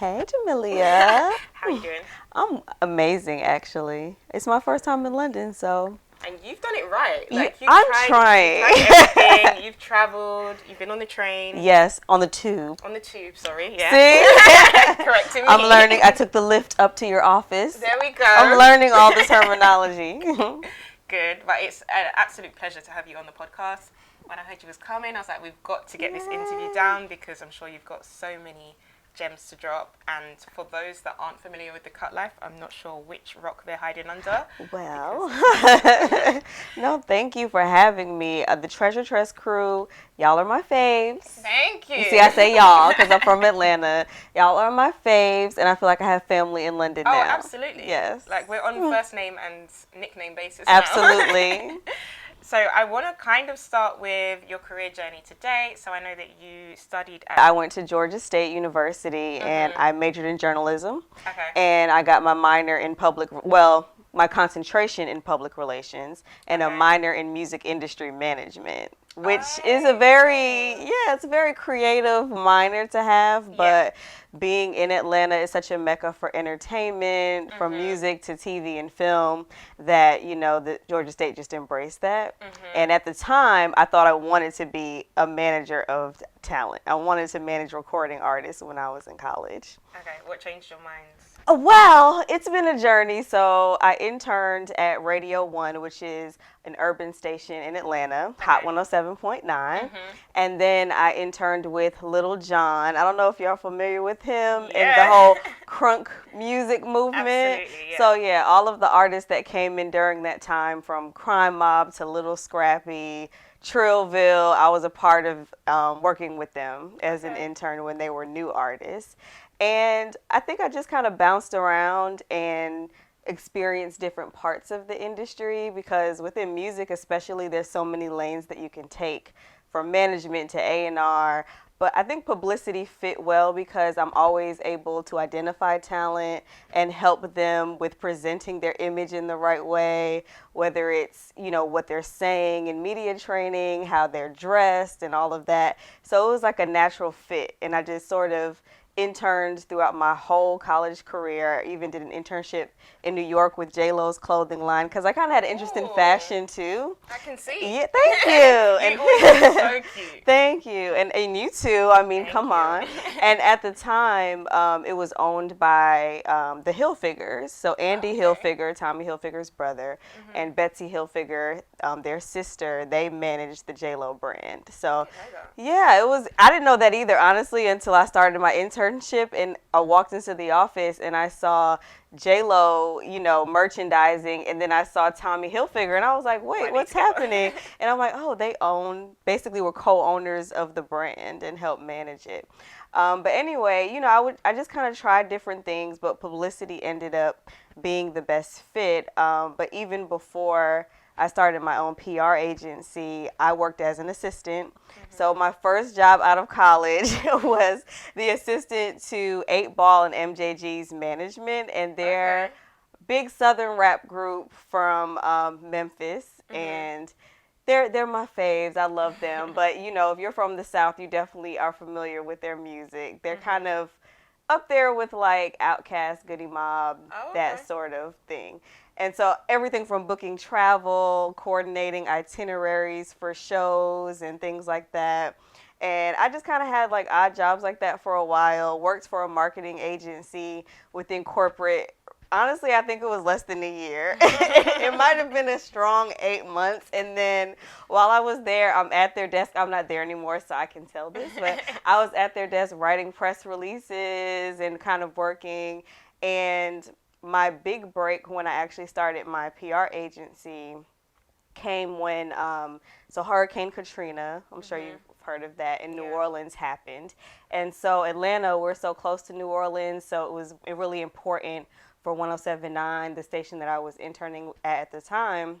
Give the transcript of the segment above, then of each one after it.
Hey, Jamelia. How are you doing? I'm amazing, actually. It's my first time in London, so. And you've done it right. I'm trying. You've tried everything. You've travelled. You've been on the train. Yes, on the tube. On the tube, sorry. Yeah. See? Correcting me. I'm learning. I took the lift up to your office. There we go. I'm learning all the terminology. Good. But it's an absolute pleasure to have you on the podcast. When I heard you was coming, I was like, we've got to get this interview down because I'm sure you've got so many gems to drop. And for those that aren't familiar with the Cut Life, I'm not sure which rock they're hiding under. Well, no, thank you for having me. The TreasureTress crew, y'all are my faves. Thank you. You see, I say y'all because I'm from Atlanta. Y'all are my faves, and I feel like I have family in London now. Oh, absolutely. Yes. Like, we're on first name and nickname basis Absolutely. now. So I want to kind of start with your career journey today. So I know that you studied at... I went to Georgia State University, and I majored in journalism. Okay. And I got my minor in my concentration in public relations, and a minor in music industry management, which is it's a very creative minor to have, but being in Atlanta is such a mecca for entertainment, from music to TV and film, that, the Georgia State just embraced that. And at the time, I thought I wanted to be a manager of talent. I wanted to manage recording artists when I was in college. Okay, what changed your mind? Well, it's been a journey. So I interned at Radio 1, which is an urban station in Atlanta, Hot 107.9. And then I interned with Little John. I don't know if y'all are familiar with him and the whole crunk music movement. Absolutely, yeah. So all of the artists that came in during that time, from Crime Mob to Little Scrappy, Trillville, I was a part of working with them as an intern when they were new artists. And I think I just kind of bounced around and experienced different parts of the industry, because within music especially, there's so many lanes that you can take, from management to A&R. But I think publicity fit well because I'm always able to identify talent and help them with presenting their image in the right way, whether it's, what they're saying in media training, how they're dressed, and all of that. So it was like a natural fit, and I just sort of interned throughout my whole college career. I even did an internship in New York with J-Lo's clothing line, because I kind of had an interest in fashion too. I can see. Yeah, thank you. You always look so cute. Thank you. And you too. I mean, come on. And at the time, it was owned by the Hilfigers. So Andy Hilfiger, Tommy Hilfiger's brother, and Betsy Hilfiger, their sister, they managed the J-Lo brand. So I didn't know that either, honestly, until I started my internship, and I walked into the office and I saw J-Lo, merchandising, and then I saw Tommy Hilfiger, and I was like, wait, what's happening? And I'm like, oh, they were co-owners of the brand and helped manage it. But anyway, I just kind of tried different things, but publicity ended up being the best fit. But even before I started my own PR agency, I worked as an assistant. So my first job out of college was the assistant to 8 Ball and MJG's management, and their big Southern rap group from Memphis. And they're my faves. I love them. But, if you're from the South, you definitely are familiar with their music. They're kind of up there with like Outkast, Goody Mob, that sort of thing. And so everything from booking travel, coordinating itineraries for shows and things like that. And I just kind of had like odd jobs like that for a while. Worked for a marketing agency within corporate. Honestly, I think it was less than a year. It might have been a strong 8 months. And then while I was there, I'm at their desk. I'm not there anymore, so I can tell this. But I was at their desk writing press releases and kind of working. And my big break when I actually started my PR agency came when Hurricane Katrina, I'm sure you've heard of that, in New Orleans happened. And so Atlanta, we're so close to New Orleans, so it was really important for 107.9, the station that I was interning at the time.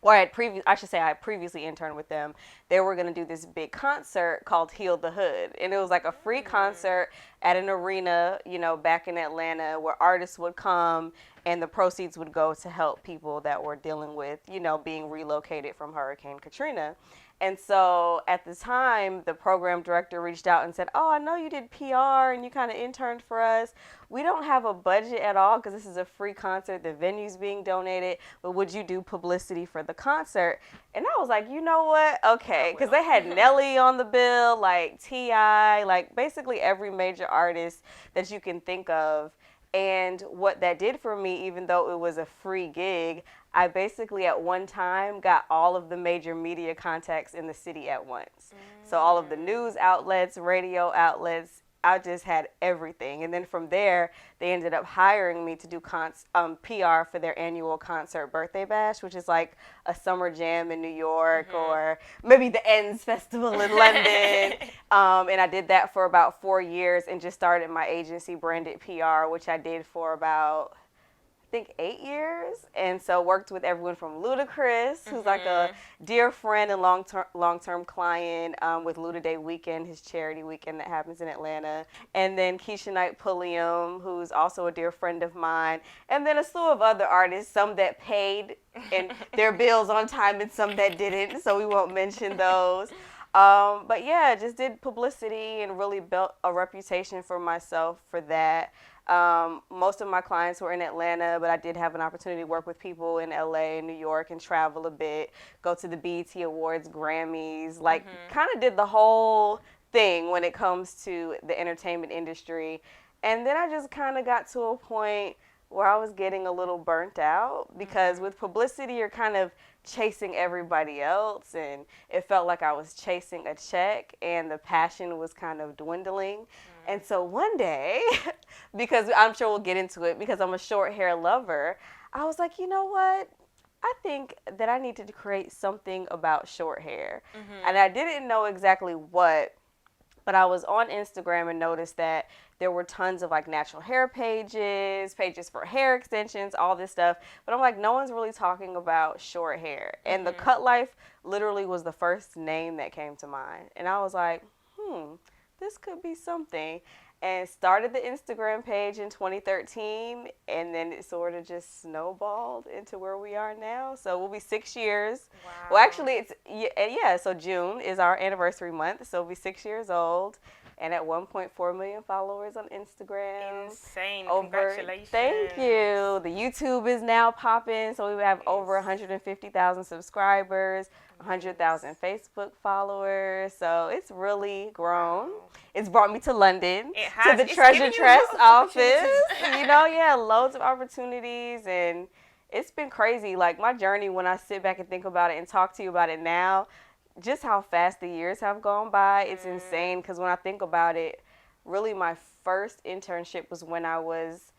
Or I previously interned with them. They were going to do this big concert called Heal the Hood. And it was like a free concert at an arena, back in Atlanta, where artists would come and the proceeds would go to help people that were dealing with, being relocated from Hurricane Katrina. And so at the time, the program director reached out and said, "Oh, I know you did PR and you kind of interned for us. We don't have a budget at all because this is a free concert. The venue's being donated. But would you do publicity for the concert?" And I was like, you know what? Okay. Because they had Nelly on the bill, like T.I., like basically every major artist that you can think of. And what that did for me, even though it was a free gig, I basically at one time got all of the major media contacts in the city at once. So all of the news outlets, radio outlets, I just had everything. And then from there, they ended up hiring me to do PR for their annual concert birthday bash, which is like a summer jam in New York or maybe the Ends Festival in London. And I did that for about 4 years and just started my agency, Branded PR, which I did for about, I think 8 years, and so worked with everyone from Ludacris, who's like a dear friend and long-term client with Luda Day Weekend, his charity weekend that happens in Atlanta, and then Keisha Knight Pulliam, who's also a dear friend of mine, and then a slew of other artists, some that paid and their bills on time and some that didn't, so we won't mention those. But yeah, just did publicity and really built a reputation for myself for that. Most of my clients were in Atlanta, but I did have an opportunity to work with people in LA and New York and travel a bit, go to the BET Awards, Grammys, like kind of did the whole thing when it comes to the entertainment industry. And then I just kind of got to a point where I was getting a little burnt out because with publicity, you're kind of chasing everybody else, and it felt like I was chasing a check and the passion was kind of dwindling. And so one day, because I'm sure we'll get into it, because I'm a short hair lover, I was like, you know what? I think that I need to create something about short hair. And I didn't know exactly what, but I was on Instagram and noticed that there were tons of like natural hair pages for hair extensions, all this stuff. But I'm like, no one's really talking about short hair. And the Cut Life literally was the first name that came to mind. And I was like, this could be something. And started the Instagram page in 2013, and then it sort of just snowballed into where we are now. So we'll be 6 years. Wow. Well, actually, so June is our anniversary month, so we'll be 6 years old. And at 1.4 million followers on Instagram. Insane. Congratulations. Thank you. The YouTube is now popping, so we have over 150,000 subscribers, 100,000 Facebook followers. So it's really grown. Wow. It's brought me to London, it has. to the TreasureTress office. Loads of opportunities, and it's been crazy. Like my journey, when I sit back and think about it and talk to you about it now, just how fast the years have gone by, it's insane. Because when I think about it, really my first internship was when I was,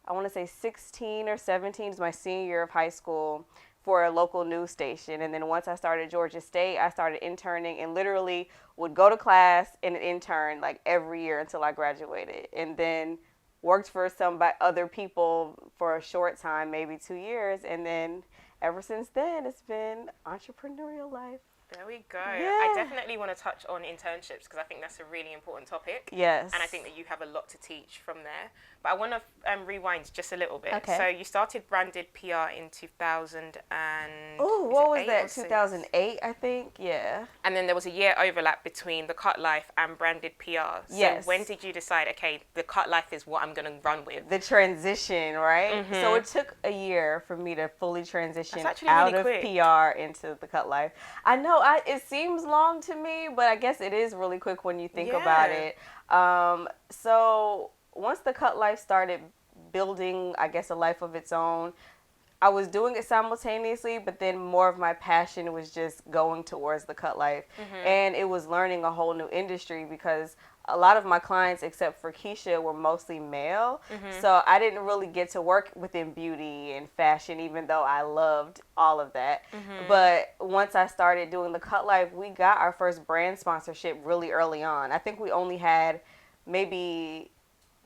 I want to say 16 or 17, it was my senior year of high school, for a local news station. And then once I started Georgia State, I started interning and literally would go to class and intern like every year until I graduated. And then worked for other people for a short time, maybe 2 years. And then ever since then, it's been entrepreneurial life. There we go. Yeah. I definitely want to touch on internships because I think that's a really important topic. Yes. And I think that you have a lot to teach from there. But I want to rewind just a little bit. Okay. So you started Branded PR in 2000 and... Oh, what was that? 2008, I think. Yeah. And then there was a year overlap between the Cut Life and Branded PR. So yes. When did you decide, okay, the Cut Life is what I'm going to run with? The transition, right? So it took a year for me to fully transition out of PR into the Cut Life. I know it seems long to me, but I guess it is really quick when you think about it. So once the Cut Life started building, I guess, a life of its own, I was doing it simultaneously, but then more of my passion was just going towards the Cut Life. And it was learning a whole new industry because a lot of my clients, except for Keisha, were mostly male. So I didn't really get to work within beauty and fashion, even though I loved all of that. But once I started doing the Cut Life, we got our first brand sponsorship really early on. I think we only had maybe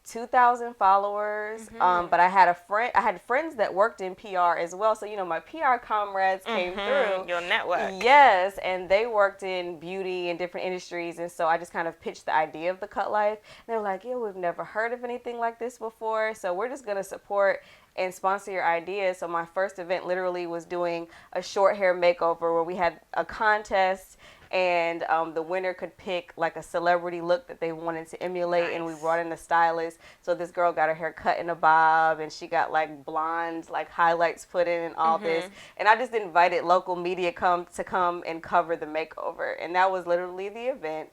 2,000 followers, but I had friends that worked in PR as well, so my PR comrades came through. Your network. Yes, and they worked in beauty and different industries, and so I just kind of pitched the idea of the Cut Life, and they're like, we've never heard of anything like this before, so we're just going to support and sponsor your ideas. So my first event literally was doing a short hair makeover where we had a contest, and the winner could pick like a celebrity look that they wanted to emulate, and we brought in a stylist. So this girl got her hair cut in a bob, and she got like blonde like highlights put in and all this. And I just invited local media come and cover the makeover, and that was literally the event.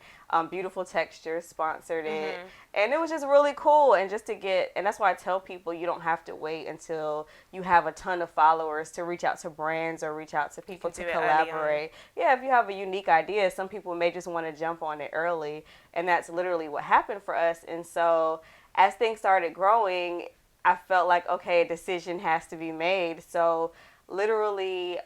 Beautiful Texture sponsored it, and it was just really cool. And just to get, and that's why I tell people you don't have to wait until you have a ton of followers to reach out to brands or reach out to people to collaborate. Yeah, if you have a unique idea, some people may just want to jump on it early, and that's literally what happened for us. And so as things started growing, I felt like, okay, a decision has to be made. So literally,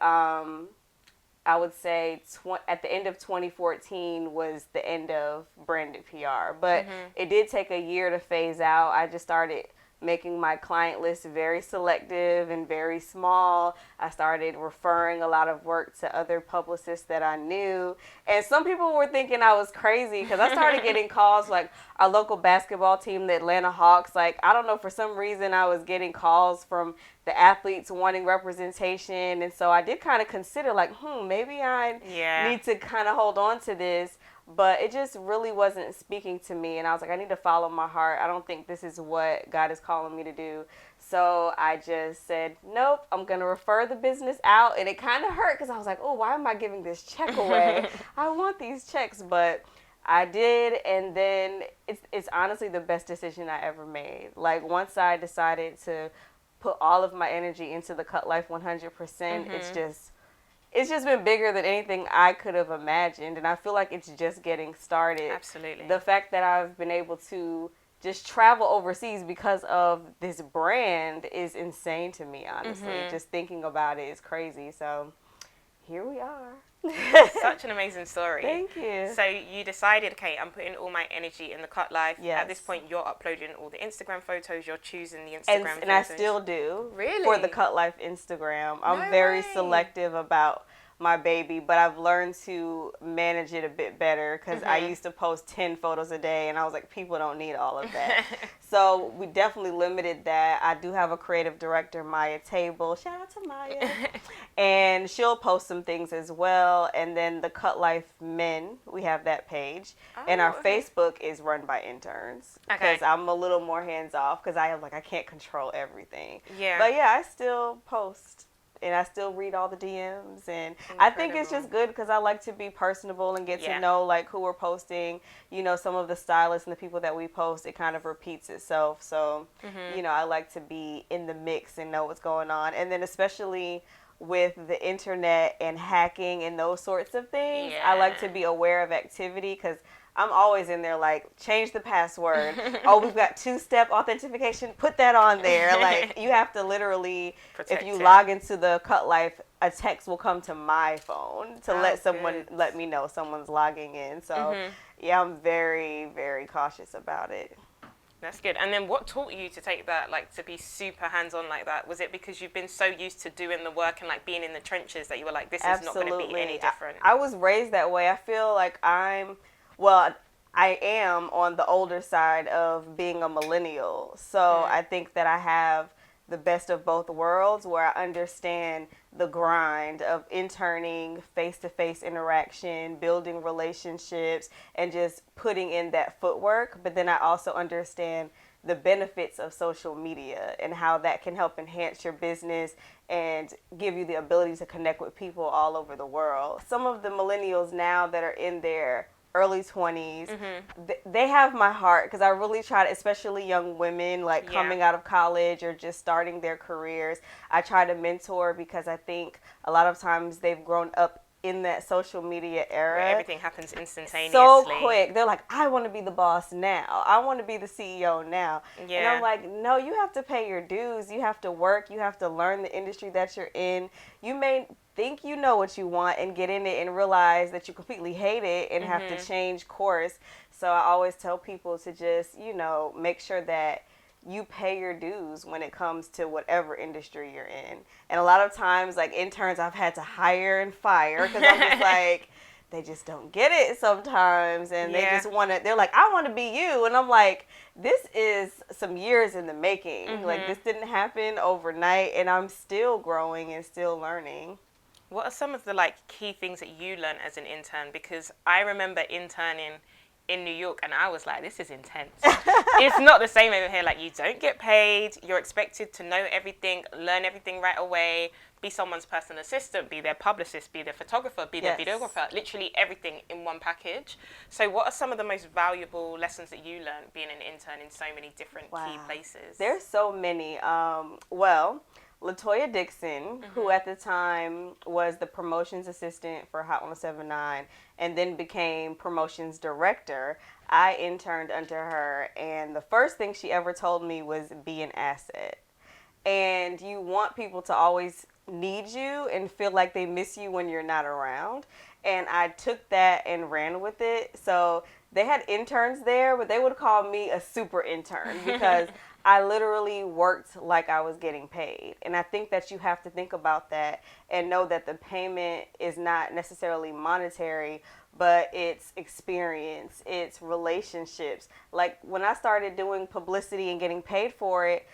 I would say at the end of 2014 was the end of branded PR. But it did take a year to phase out. I just started making my client list very selective and very small. I started referring a lot of work to other publicists that I knew. And some people were thinking I was crazy because I started getting calls like our local basketball team, the Atlanta Hawks. Like, I don't know, for some reason I was getting calls from the athletes wanting representation. And so I did kind of consider like, maybe I need to kind of hold on to this. But it just really wasn't speaking to me. And I was like, I need to follow my heart. I don't think this is what God is calling me to do. So I just said, nope, I'm going to refer the business out. And it kind of hurt because I was like, oh, why am I giving this check away? I want these checks. But I did. And then it's honestly the best decision I ever made. Like, once I decided to put all of my energy into the Cut Life 100%, it's just been bigger than anything I could have imagined, and I feel like it's just getting started. Absolutely. The fact that I've been able to just travel overseas because of this brand is insane to me, honestly. Just thinking about it is crazy. So here we are. Such an amazing story. Thank you. So you decided, okay, I'm putting all my energy in the Cut Life. Yes. At this point, you're uploading all the Instagram photos. You're choosing the Instagram photos. And I still do. Really? For the Cut Life Instagram. I'm very selective about my baby, but I've learned to manage it a bit better because I used to post 10 photos a day, and I was like, people don't need all of that. So we definitely limited that. I do have a creative director, Maya Table. Shout out to Maya. And she'll post some things as well. And then the Cut Life Men, we have that page. And our Facebook is run by interns. Because I'm a little more hands off because I can't control everything. Yeah. But yeah, I still post. And I still read all the DMs, and I think it's just good because I like to be personable and get to know like who we're posting. You know, some of the stylists and the people that we post, it kind of repeats itself. So, you know, I like to be in the mix and know what's going on. And then especially with the internet and hacking and those sorts of things, I like to be aware of activity because I'm always in there like, change the password. Oh, we've got two-step authentication. Put that on there. Like, you have to literally, if you log into the Cut Life, a text will come to my phone to let me know someone's logging in. So, yeah, I'm very, very cautious about it. That's good. And then what taught you to take that, like, to be super hands-on like that? Was it because you've been so used to doing the work and, like, being in the trenches that you were like, this is not going to be any different? I was raised that way. I feel like I am on the older side of being a millennial. So I think that I have the best of both worlds where I understand the grind of interning, face-to-face interaction, building relationships, and just putting in that footwork. But then I also understand the benefits of social media and how that can help enhance your business and give you the ability to connect with people all over the world. Some of the millennials now that are in their early 20s, they have my heart because I really try to, especially young women like coming out of college or just starting their careers, I try to mentor because I think a lot of times they've grown up in that social media era. Where everything happens instantaneously. So quick. They're like, I want to be the boss now. I want to be the CEO now. Yeah. And I'm like, no, you have to pay your dues. You have to work. You have to learn the industry that you're in. You may think you know what you want and get in it and realize that you completely hate it and have to change course. So I always tell people to just, you know, make sure that you pay your dues when it comes to whatever industry you're in. And a lot of times, like, interns I've had to hire and fire because I'm just like, they just don't get it sometimes. And they just want to, they're like, I want to be you. And I'm like, this is some years in the making. Like, this didn't happen overnight, and I'm still growing and still learning. What are some of the like key things that you learned as an intern? Because I remember interning in New York and I was like, this is intense. It's not the same over here. Like, you don't get paid. You're expected to know everything, learn everything right away, be someone's personal assistant, be their publicist, be their photographer, be their videographer, literally everything in one package. So what are some of the most valuable lessons that you learned being an intern in so many different key places? There's so many. Well, LaToya Dixon, who at the time was the promotions assistant for Hot 107.9 and then became promotions director, I interned under her, and the first thing she ever told me was be an asset. And you want people to always need you and feel like they miss you when you're not around. And I took that and ran with it. So they had interns there, but they would call me a super intern because I literally worked like I was getting paid. And I think that you have to think about that and know that the payment is not necessarily monetary, but it's experience, it's relationships. Like when I started doing publicity and getting paid for it,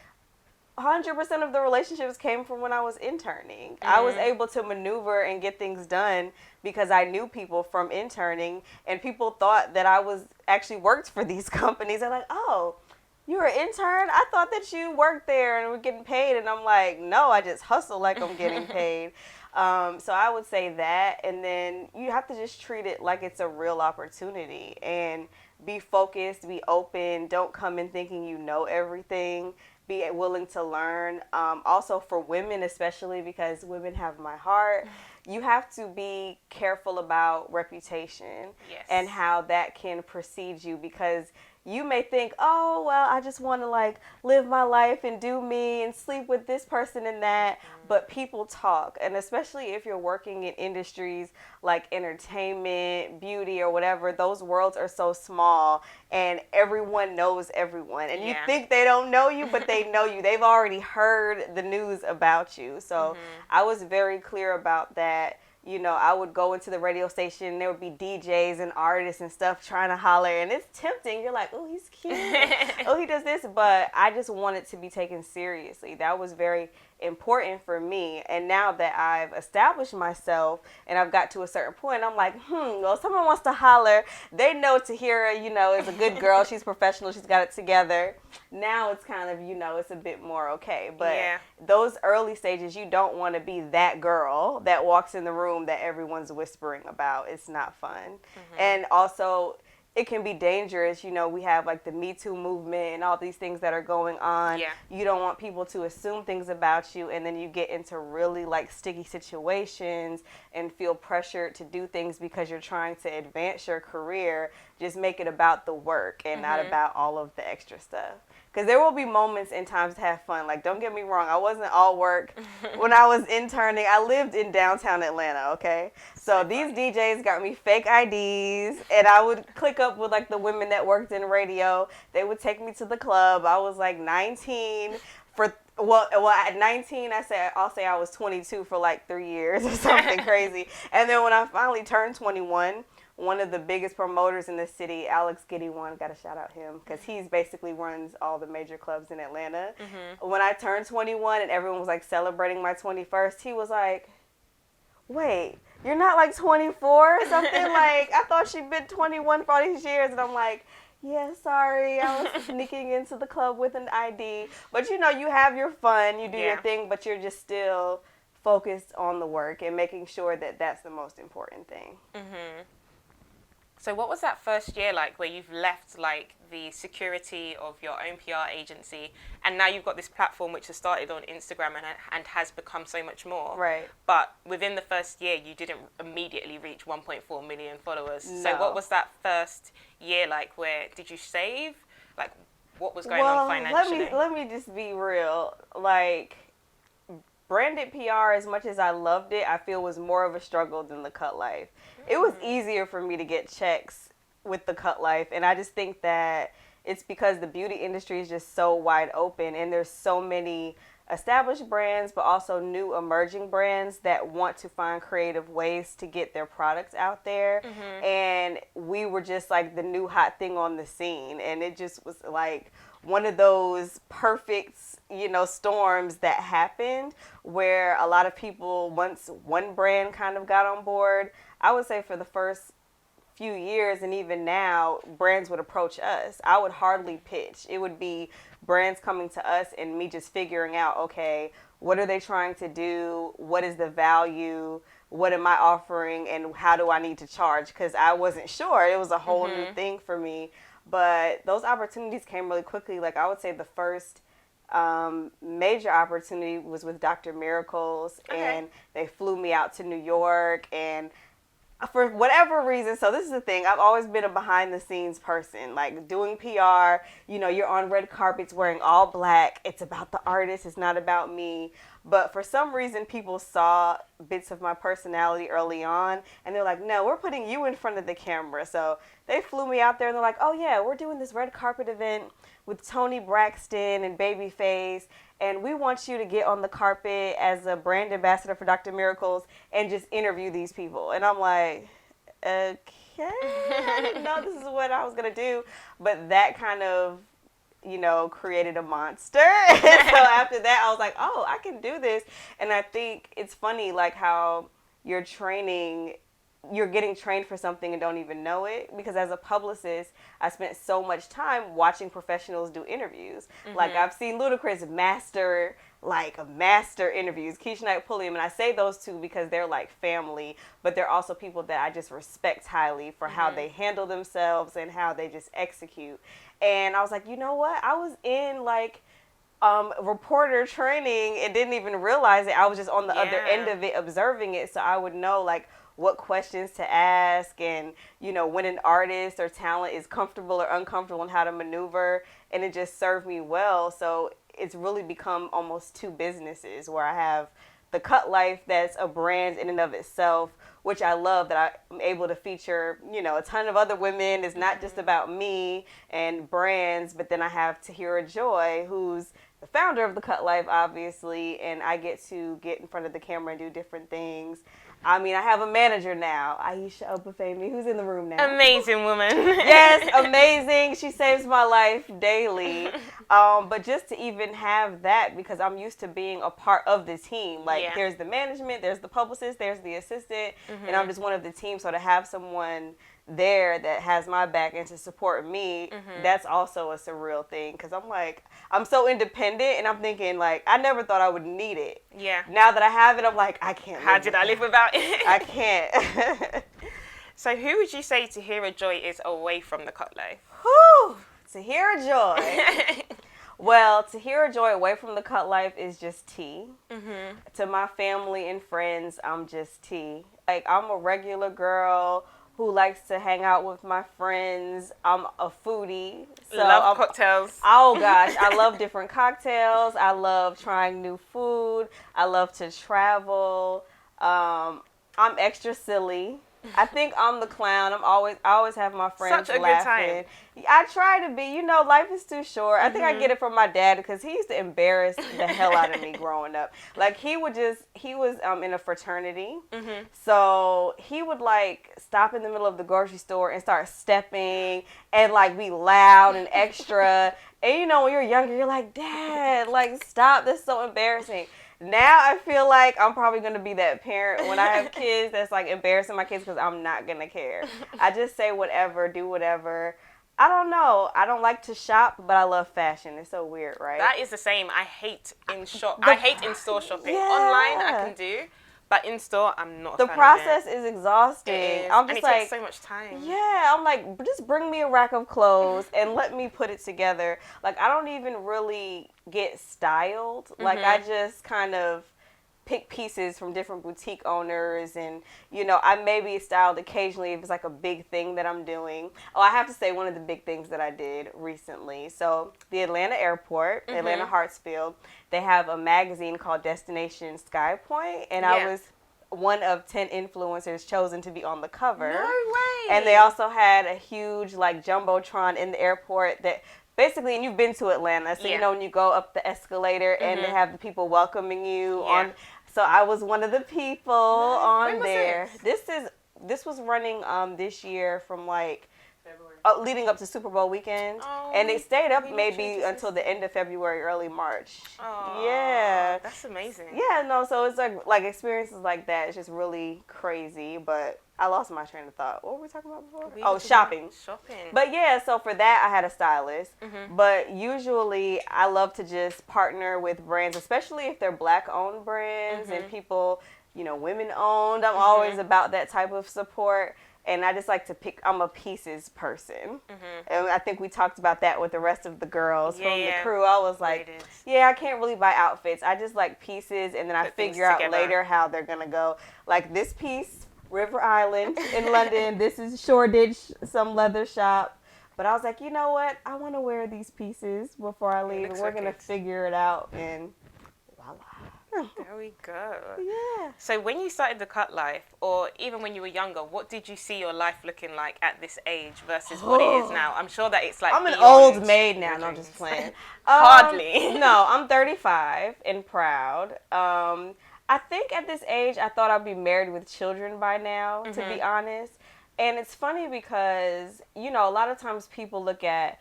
100% of the relationships came from when I was interning. I was able to maneuver and get things done because I knew people from interning, and people thought that I was actually worked for these companies. They're like, oh, you're an intern? I thought that you worked there and were getting paid. And I'm like, no, I just hustle like I'm getting paid. So I would say that. And then you have to just treat it like it's a real opportunity and be focused, be open. Don't come in thinking you know everything. Be willing to learn. Also for women, especially because women have my heart, you have to be careful about reputation and how that can precede you, because you may think, oh, well, I just want to like live my life and do me and sleep with this person and that. But people talk. And especially if you're working in industries like entertainment, beauty, or whatever, those worlds are so small and everyone knows everyone. And you think they don't know you, but they know you. They've already heard the news about you. So I was very clear about that. You know, I would go into the radio station, there would be DJs and artists and stuff trying to holler, and it's tempting. You're like, oh, he's cute. Oh, he does this. But I just wanted to be taken seriously. That was very important for me. And now that I've established myself and I've got to a certain point, I'm like, well, if someone wants to holler, they know Tahira, you know, is a good girl. She's professional. She's got it together. Now it's kind of, you know, it's a bit more okay. But those early stages, you don't want to be that girl that walks in the room that everyone's whispering about. It's not fun. And also, it can be dangerous. You know, we have like the Me Too movement and all these things that are going on. You don't want people to assume things about you, and then you get into really like sticky situations and feel pressured to do things because you're trying to advance your career. Just make it about the work and not about all of the extra stuff. Because there will be moments and times to have fun. Like, don't get me wrong, I wasn't all work when I was interning. I lived in downtown Atlanta, okay? So these DJs got me fake IDs, and I would click up with, like, the women that worked in radio. They would take me to the club. I was, like, 19 for... Well, at 19, I'll say I was 22 for, like, 3 years or something crazy. And then when I finally turned 21... one of the biggest promoters in the city, Alex Giddy1, got to shout out him because he's basically runs all the major clubs in Atlanta. When I turned 21 and everyone was like celebrating my 21st, he was like, wait, you're not like 24 or something? Like, I thought she'd been 21 for all these years. And I'm like, yeah, sorry, I was sneaking into the club with an ID. But, you know, you have your fun, you do your thing, but you're just still focused on the work and making sure that that's the most important thing. So what was that first year like where you've left like the security of your own PR agency and now you've got this platform which has started on Instagram and has become so much more? Right. But within the first year you didn't immediately reach 1.4 million followers. No. So what was that first year like? Where did you save? Like what was going on financially? Let me just be real. Like, branded PR, as much as I loved it, I feel was more of a struggle than the Cut Life. It was easier for me to get checks with the Cut Life, and I just think that it's because the beauty industry is just so wide open, and there's so many established brands, but also new emerging brands that want to find creative ways to get their products out there. And we were just like the new hot thing on the scene, and it just was like, one of those perfect, storms that happened where a lot of people, once one brand kind of got on board, I would say for the first few years and even now, brands would approach us. I would hardly pitch. It would be brands coming to us and me just figuring out, okay, what are they trying to do? What is the value? What am I offering? And how do I need to charge? Because I wasn't sure. It was a whole new thing for me. But those opportunities came really quickly. Like, I would say the first major opportunity was with Dr. Miracles. And they flew me out to New York. And for whatever reason, so this is the thing, I've always been a behind the scenes person, like doing PR, you're on red carpets wearing all black. It's about the artist. It's not about me. But for some reason, people saw bits of my personality early on and they're like, no, we're putting you in front of the camera. So they flew me out there and they're like, oh yeah, we're doing this red carpet event with Toni Braxton and Babyface. And we want you to get on the carpet as a brand ambassador for Dr. Miracles and just interview these people. And I'm like, okay, I didn't know this is what I was going to do. But that kind of, created a monster. And so after that, I was like, oh, I can do this. And I think it's funny, like how you're getting trained for something and don't even know it. Because as a publicist, I spent so much time watching professionals do interviews. Like I've seen Ludacris master interviews, Keisha Knight Pulliam, and I say those two because they're like family, but they're also people that I just respect highly for how they handle themselves and how they just execute. And I was like, you know what? I was in reporter training and didn't even realize it. I was just on the other end of it, observing it, so I would know what questions to ask and, when an artist or talent is comfortable or uncomfortable and how to maneuver, and it just served me well. So it's really become almost two businesses where I have the Cut Life that's a brand in and of itself, which I love that I'm able to feature, a ton of other women. It's not just about me and brands, but then I have Tahira Joy, who's the founder of the Cut Life, obviously, and I get to get in front of the camera and do different things. I mean, I have a manager now, Aisha Obafemi, who's in the room now. Amazing woman. Yes, amazing. She saves my life daily. But just to even have that, because I'm used to being a part of the team. There's the management, there's the publicist, there's the assistant, and I'm just one of the team. So to have someone there that has my back and to support me, that's also a surreal thing. Because I'm so independent, and I'm thinking, I never thought I would need it. Yeah. Now that I have it, I'm like, I can't How did I live without it? I can't. So who would you say Tahira Joy is away from the Cut Life? Whew, Tahira Joy. Well, Tahira Joy away from the Cut Life is just tea. To my family and friends, I'm just tea. I'm a regular girl who likes to hang out with my friends. I'm a foodie. So love cocktails. Oh gosh, I love different cocktails. I love trying new food. I love to travel. I'm extra silly. I think I'm the clown. I always have my friends Such a laughing. good time. I try to be. Life is too short. I think I get it from my dad because he used to embarrass the hell out of me growing up. He was in a fraternity. So he would stop in the middle of the grocery store and start stepping and be loud and extra. And when you're younger, you're like, Dad, stop. This is so embarrassing. Now I feel like I'm probably going to be that parent when I have kids that's embarrassing my kids because I'm not going to care. I just say whatever, do whatever. I don't know. I don't like to shop, but I love fashion. It's so weird, right? That is the same. I hate in-store shopping. Yeah. Online I can do, but in-store I'm not a fan The of process it. is exhausting. It is. I'm and just it takes so much time. Yeah, I'm just bring me a rack of clothes and let me put it together. I don't even really get styled. I just kind of pick pieces from different boutique owners, and I may be styled occasionally if it's a big thing that I'm doing. Oh, I have to say one of the big things that I did recently. So the Atlanta airport, Atlanta Hartsfield, they have a magazine called Destination Sky Point, and I was one of 10 influencers chosen to be on the cover. No way. And they also had a huge jumbotron in the airport that basically, and you've been to Atlanta, so when you go up the escalator and they have the people welcoming you on. So I was one of the people on there. This was running this year from February. leading up to Super Bowl weekend. Oh, And it stayed up we maybe literally until the end of February, early March. Oh, Yeah. that's amazing. Yeah, no, so it's like experiences like that. It's just really crazy, but I lost my train of thought. What were we talking about before? Shopping. Shopping. But yeah, so for that, I had a stylist. Mm-hmm. But usually, I love to just partner with brands, especially if they're Black-owned brands and people, women-owned. I'm always about that type of support. And I just like to I'm a pieces person. And I think we talked about that with the rest of the girls from the crew. I was like, I can't really buy outfits. I just like pieces, and then I figure out later how they're going to go. Like this piece, River Island in London. This is Shoreditch, some leather shop. But I was like, you know what? I want to wear these pieces before I leave. And we're going to figure it out. And voila. There we go. Yeah. So when you started the cut life, or even when you were younger, what did you see your life looking like at this age versus what it is now? I'm sure that it's like I'm an old maid now. No, I'm just playing. Hardly. No, I'm 35 and proud. I think at this age, I thought I'd be married with children by now, to be honest. And it's funny because, a lot of times people look at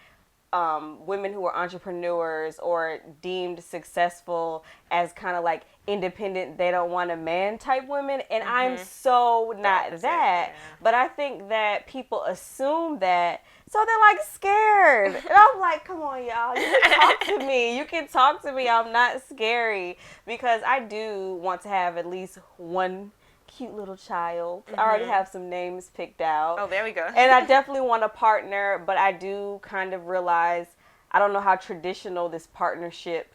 women who are entrepreneurs or deemed successful as kind of like independent, they don't want a man type women. And I'm so not that. Yeah. But I think that people assume that. So they're like scared. And I'm like, come on, y'all. You can talk to me. You can talk to me. I'm not scary. Because I do want to have at least one cute little child. I already have some names picked out. Oh, there we go. And I definitely want a partner, but I do kind of realize I don't know how traditional this partnership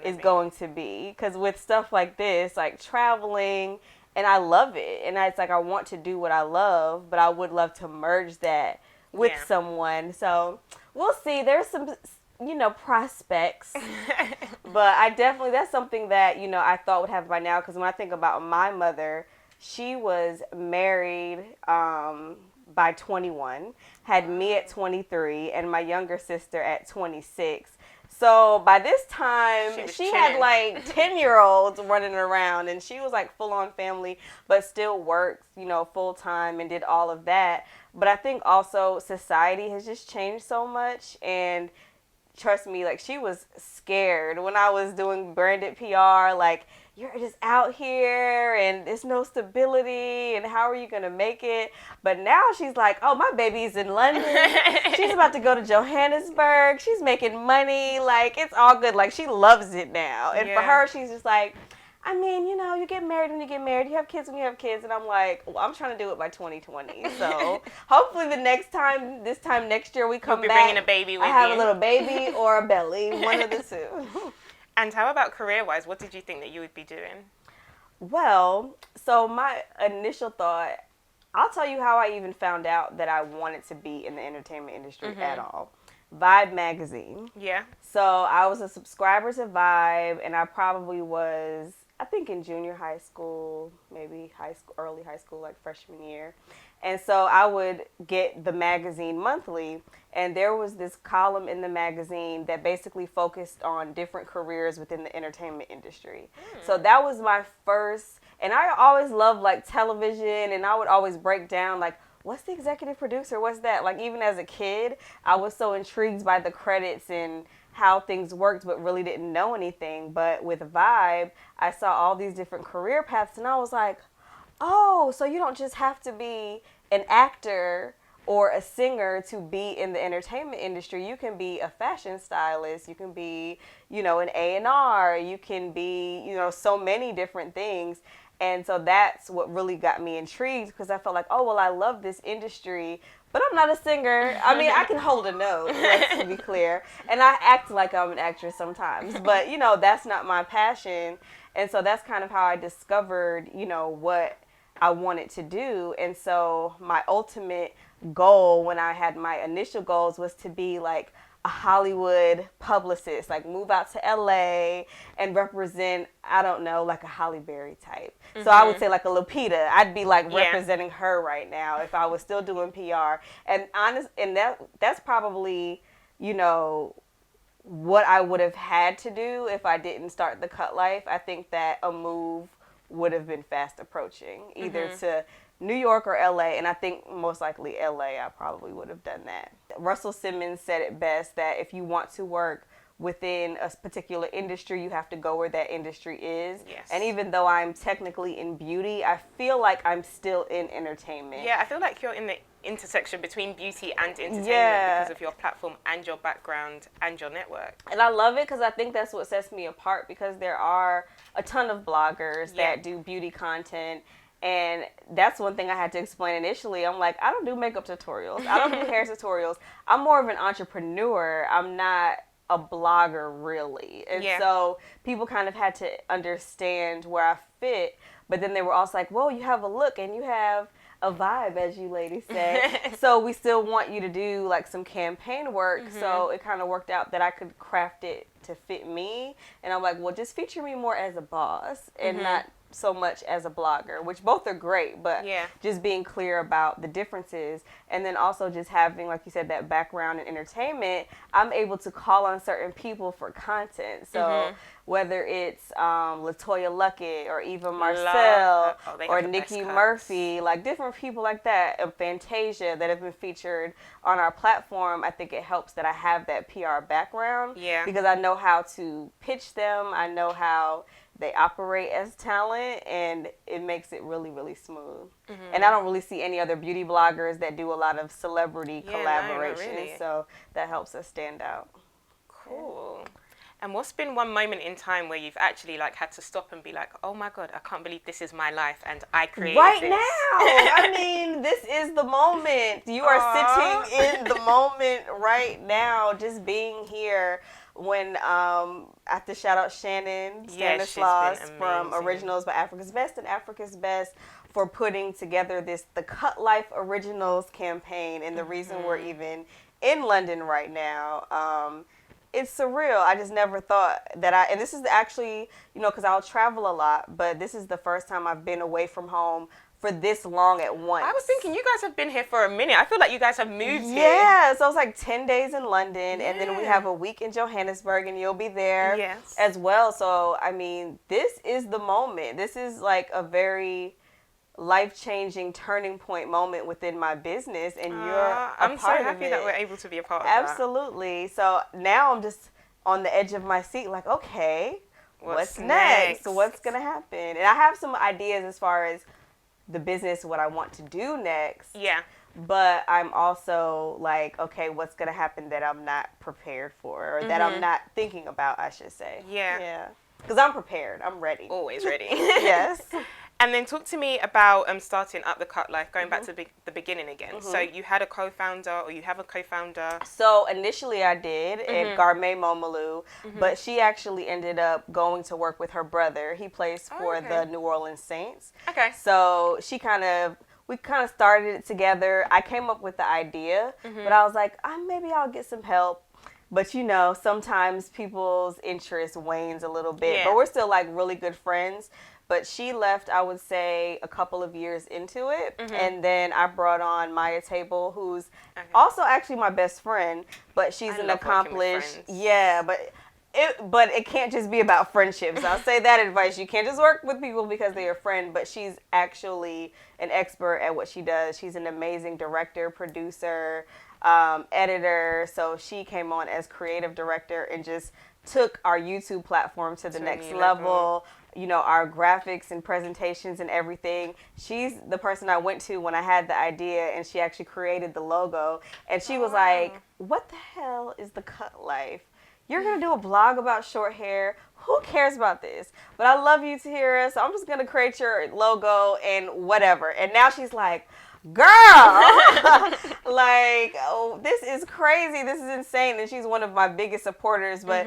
is going to be. Because with stuff like this, like traveling, and I love it. And it's like I want to do what I love, but I would love to merge that with someone. So we'll see. There's some, prospects. But I definitely, that's something that, I thought would have by now. Because when I think about my mother, she was married by 21, had me at 23, and my younger sister at 26. So by this time, she had like 10-year-olds running around, and she was like full-on family, but still worked, full-time and did all of that. But I think also society has just changed so much, and trust me, like she was scared when I was doing branded PR, like, you're just out here and there's no stability and how are you going to make it? But now she's like, oh, my baby's in London. She's about to go to Johannesburg. She's making money. Like, it's all good. Like, she loves it now. And for her, she's just like, I mean, you get married when you get married. You have kids when you have kids. And I'm like, well, I'm trying to do it by 2020. So hopefully this time next year we come back. Bringing a baby with you. I have a little baby or a belly, one of the two. And how about career-wise? What did you think that you would be doing? Well, so my initial thought, I'll tell you how I even found out that I wanted to be in the entertainment industry at all. Vibe magazine. Yeah. So I was a subscriber to Vibe, and I probably was, I think in junior high school, maybe early high school, like freshman year. And so I would get the magazine monthly, and there was this column in the magazine that basically focused on different careers within the entertainment industry. So that was my first, and I always loved like television, and I would always break down like, what's the executive producer? What's that? Like even as a kid, I was so intrigued by the credits and how things worked, but really didn't know anything. But with Vibe, I saw all these different career paths, and I was like, oh, so you don't just have to be an actor or a singer to be in the entertainment industry. You can be a fashion stylist. You can be, an A&R. You can be, so many different things. And so that's what really got me intrigued, because I felt like, oh, well, I love this industry, but I'm not a singer. I mean, I can hold a note, let's be clear. And I act like I'm an actress sometimes, but, that's not my passion. And so that's kind of how I discovered, what I wanted to do. And so my ultimate goal when I had my initial goals was to be like a Hollywood publicist, like move out to LA and represent, I don't know, like a Halle Berry type. So I would say like a Lupita. I'd be like representing her right now if I was still doing PR. And that's probably, what I would have had to do if I didn't start the cut life. I think that a move would have been fast approaching, either to New York or LA, and I think most likely LA, I probably would have done that. Russell Simmons said it best that if you want to work within a particular industry, you have to go where that industry is. Yes. And even though I'm technically in beauty, I feel like I'm still in entertainment. Yeah, I feel like you're in the intersection between beauty and entertainment because of your platform and your background and your network. And I love it because I think that's what sets me apart, because there are a ton of bloggers that do beauty content. And that's one thing I had to explain initially. I'm like, I don't do makeup tutorials. I don't do hair tutorials. I'm more of an entrepreneur. I'm not a blogger, really. And so people kind of had to understand where I fit. But then they were also like, well, you have a look and you have a vibe, as you ladies say. So we still want you to do like some campaign work. So it kind of worked out that I could craft it to fit me. And I'm like, well, just feature me more as a boss and not so much as a blogger, which both are great, but just being clear about the differences. And then also just having, like you said, that background in entertainment, I'm able to call on certain people for content. So whether it's LaToya Luckett or Eva Marcel or Nikki Murphy, like different people like that, of Fantasia that have been featured on our platform, I think it helps that I have that PR background because I know how to pitch them. I know how they operate as talent, and it makes it really, really smooth. And I don't really see any other beauty bloggers that do a lot of celebrity collaborations, no, really. so that helps us stand out. Cool. And what's been one moment in time where you've actually like had to stop and be like, oh my God, I can't believe this is my life and I created this? Now. I mean, this is the moment. You are sitting in the moment right now, just being here. When I have to shout out Shannon Stanislaus from Originals by Africa's Best and Africa's Best for putting together the Cut Life Originals campaign. And the reason we're even in London right now, it's surreal. I just never thought that and this is actually, because I'll travel a lot, but this is the first time I've been away from home for this long at once. I was thinking you guys have been here for a minute. I feel like you guys have moved here. Yeah, so it's like 10 days in London, and then we have a week in Johannesburg, and you'll be there as well. So, I mean, this is the moment. This is like a very life-changing turning point moment within my business, and I'm so happy that we're able to be a part of that. Absolutely. So now I'm just on the edge of my seat like, okay, what's next? What's going to happen? And I have some ideas as far as the business, what I want to do next. Yeah. But I'm also like, okay, what's going to happen that I'm not prepared for, or that I'm not thinking about, I should say. Yeah. Because I'm prepared. I'm ready. Always ready. Yes. And then talk to me about starting up the Cut Life, going back to the beginning again. So you had a co-founder, or you have a co-founder? So initially I did, and Garme Momalu, but she actually ended up going to work with her brother. He plays for the New Orleans Saints. Okay. So we kind of started it together. I came up with the idea, but I was like, maybe I'll get some help. But sometimes people's interest wanes a little bit, but we're still like really good friends. But she left, I would say, a couple of years into it. And then I brought on Maya Table, who's also actually my best friend, but she's an accomplished. Yeah, but it can't just be about friendships. I'll say that advice. You can't just work with people because they're your friend, but she's actually an expert at what she does. She's an amazing director, producer, editor. So she came on as creative director and just took our YouTube platform to the next level. Our graphics and presentations and everything. She's the person I went to when I had the idea, and she actually created the logo. And she was like, what the hell is the Cut Life? You're going to do a blog about short hair. Who cares about this? But I love you, Tahira, so I'm just going to create your logo and whatever. And now she's like, girl, like, this is crazy. This is insane. And she's one of my biggest supporters. But,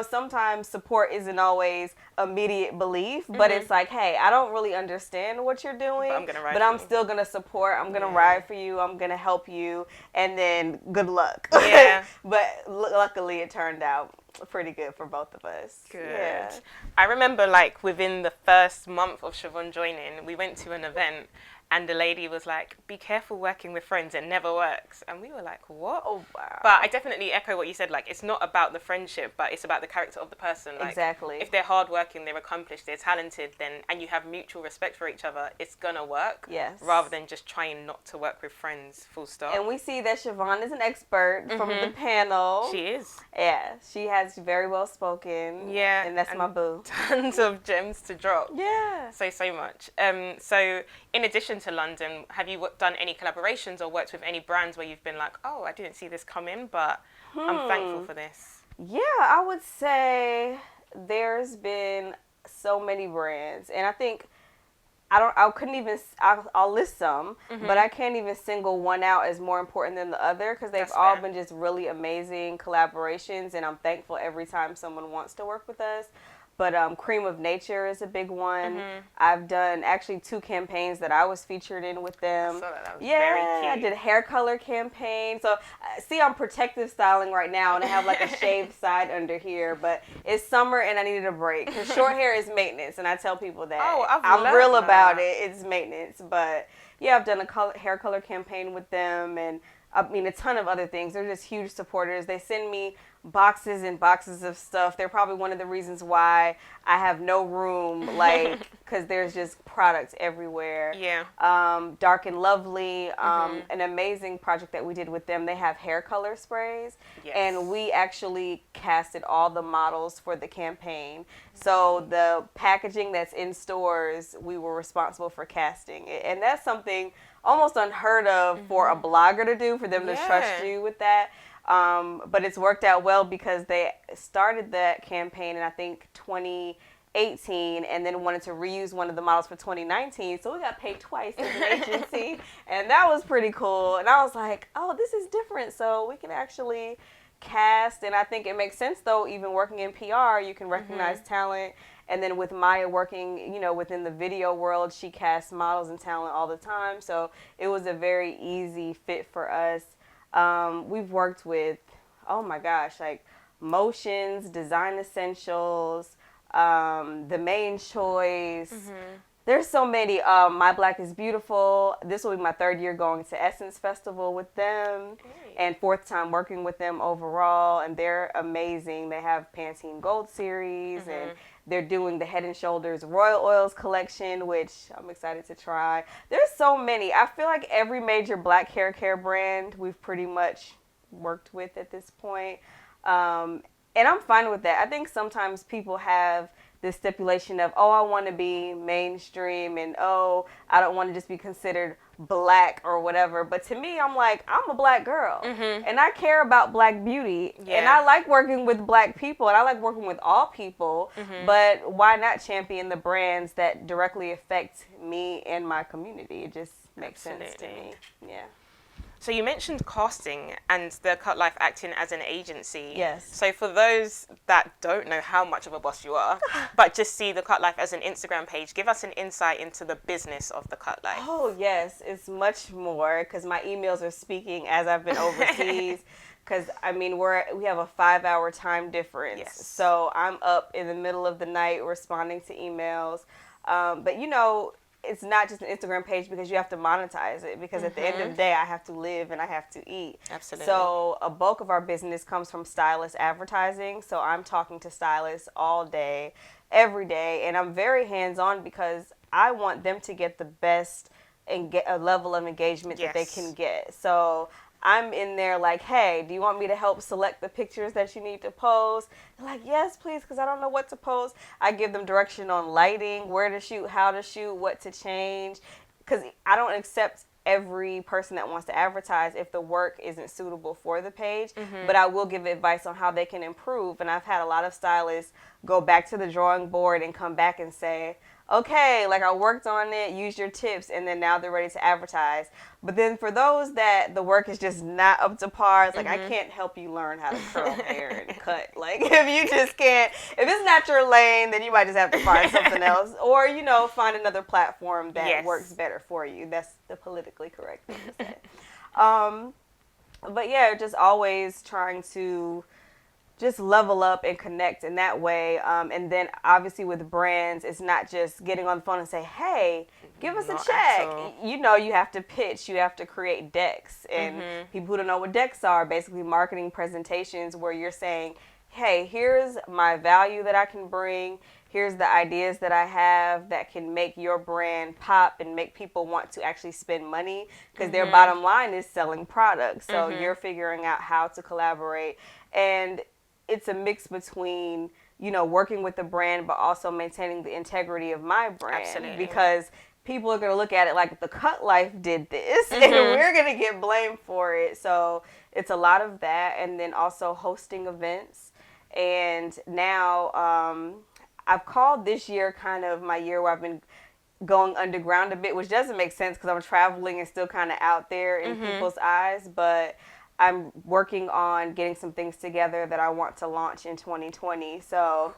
sometimes support isn't always immediate belief. But it's like, hey, I don't really understand what you're doing. But I'm still going to support. I'm going to ride for you. I'm going to help you. And then good luck. Yeah. But luckily it turned out pretty good for both of us. Good. Yeah. I remember, like, within the first month of Siobhan joining, we went to an event. and the lady was like, be careful working with friends, it never works. And we were like, what? Oh, wow. But I definitely echo what you said, like, it's not about the friendship, but it's about the character of the person. Like, exactly. if they're hardworking, they're accomplished, they're talented, then, and you have mutual respect for each other, it's gonna work. Yes. Rather than just trying not to work with friends, full stop. And we see that Siobhan is an expert from the panel. She is. Yeah, she has very well spoken. Yeah. And that's my boo. Tons of gems to drop. Yeah. So much. So in addition to London, have you done any collaborations or worked with any brands where you've been like, oh, I didn't see this come in, but I'm thankful for this? Yeah, I would say there's been so many brands. And I think I'll list some, but I can't even single one out as more important than the other because they've all been just really amazing collaborations, and I'm thankful every time someone wants to work with us. But Cream of Nature is a big one. I've done actually 2 campaigns that I was featured in with them. I saw that. That was yeah, very cute. I did a hair color campaign. So see, I'm protective styling right now, and I have like a shaved side under here. But it's summer, and I needed a break because short hair is maintenance, and I tell people that. Oh, I'm real about it. It's maintenance, but yeah, I've done a hair color campaign with them, and I mean a ton of other things. They're just huge supporters. They send me boxes and boxes of stuff. They're probably one of the reasons why I have no room, like, because there's just products everywhere. Yeah. Dark and Lovely, an amazing project that we did with them. They have hair color sprays, and we actually casted all the models for the campaign. So the packaging that's in stores, we were responsible for casting it, and that's something almost unheard of for a blogger to do, for them to trust you with that. But it's worked out well because they started that campaign in, I think, 2018, and then wanted to reuse one of the models for 2019. So we got paid twice as an agency, and that was pretty cool. And I was like, oh, this is different. So we can actually cast, and I think it makes sense, though, even working in PR, you can recognize talent. And then with Maya working, within the video world, she casts models and talent all the time. So it was a very easy fit for us. We've worked with, oh my gosh, like Motions, Design Essentials, The Main Choice. There's so many. My Black is Beautiful. This will be my 3rd year going to Essence Festival with them, and 4th time working with them overall. And they're amazing. They have Pantene Gold Series, and they're doing the Head and Shoulders Royal Oils collection, which I'm excited to try. There's so many. I feel like every major Black hair care brand we've pretty much worked with at this point. And I'm fine with that. I think sometimes people have this stipulation of, oh, I want to be mainstream, and oh, I don't want to just be considered Black or whatever. But to me, I'm like, I'm a Black girl, and I care about Black beauty, and I like working with Black people, and I like working with all people, but why not champion the brands that directly affect me and my community? It just makes sense to me. Yeah. So you mentioned casting and the Cut Life acting as an agency. Yes. So for those that don't know how much of a boss you are, but just see the Cut Life as an Instagram page, give us an insight into the business of the Cut Life. Oh, yes. It's much more because my emails are speaking as I've been overseas. Because, I mean, we have a 5-hour time difference. Yes. So I'm up in the middle of the night responding to emails. But, it's not just an Instagram page because you have to monetize it, because at the end of the day, I have to live and I have to eat. Absolutely. So a bulk of our business comes from stylist advertising. So I'm talking to stylists all day, every day, and I'm very hands-on because I want them to get the best and get a level of engagement that they can get. So I'm in there like, hey, do you want me to help select the pictures that you need to post? They're like, yes, please, because I don't know what to post. I give them direction on lighting, where to shoot, how to shoot, what to change, because I don't accept every person that wants to advertise if the work isn't suitable for the page, but I will give advice on how they can improve. And I've had a lot of stylists go back to the drawing board and come back and say, okay, like I worked on it, use your tips, and then now they're ready to advertise. But then for those that the work is just not up to par, it's like, I can't help you learn how to curl hair and cut. Like, if you just can't, if it's not your lane, then you might just have to find something else, or, find another platform that works better for you. That's the politically correct thing to say. But yeah, just always trying to just level up and connect in that way. And then obviously with brands, it's not just getting on the phone and say, hey, give us Not a at check. all. You know, you have to pitch, you have to create decks. And people who don't know what decks are, basically marketing presentations where you're saying, hey, here's my value that I can bring. Here's the ideas that I have that can make your brand pop and make people want to actually spend money because their bottom line is selling products. So you're figuring out how to collaborate. And it's a mix between, you know, working with the brand, but also maintaining the integrity of my brand. Absolutely. Because people are going to look at it like the Cut Life did this and we're going to get blamed for it. So it's a lot of that. And then also hosting events. And now I've called this year kind of my year where I've been going underground a bit, which doesn't make sense because I'm traveling and still kind of out there in people's eyes. But I'm working on getting some things together that I want to launch in 2020. So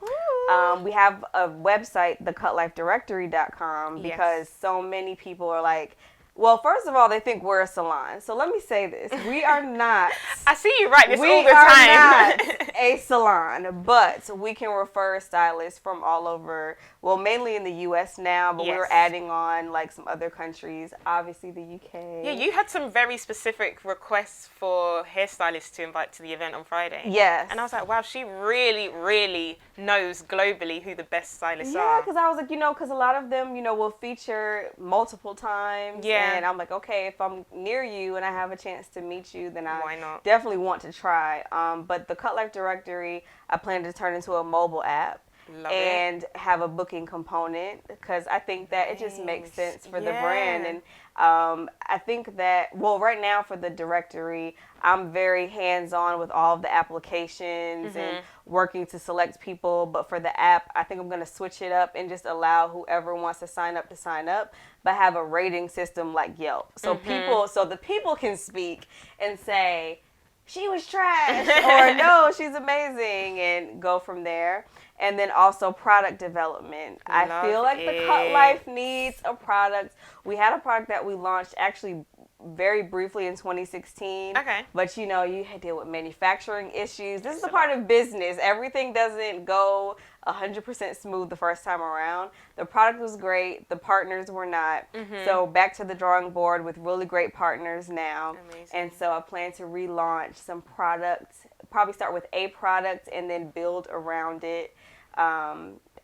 we have a website, thecutlifedirectory.com, because so many people are like, well, first of all, they think we're a salon. So let me say this. We are not. I see you write this all the We time. are not a salon, but we can refer stylists from all over, well, mainly in the U.S. now, but we're adding on like some other countries, obviously the U.K. Yeah, you had some very specific requests for hairstylists to invite to the event on Friday. Yes. And I was like, wow, she really, really knows globally who the best stylists are. Yeah, because I was like, you know, because a lot of them, you know, will feature multiple times. Yeah. And I'm like, okay, if I'm near you and I have a chance to meet you, then I Why not? definitely want to try. But the Cut Life Directory, I plan to turn into a mobile app. Love and it. have a booking component because I think that it just makes sense for the brand. And I think that, well, right now for the directory, I'm very hands-on with all of the applications and working to select people. But for the app, I think I'm going to switch it up and just allow whoever wants to sign up, but have a rating system like Yelp. So the people can speak and say, she was trash, or no, she's amazing, and go from there. And then also product development. I feel like the Cut Life needs a product. We had a product that we launched actually very briefly in 2016. Okay. But you know, you deal with manufacturing issues. This is a part of business. Everything doesn't go 100% smooth the first time around. The product was great. The partners were not. So back to the drawing board with really great partners now. Amazing. And so I plan to relaunch some products, probably start with a product and then build around it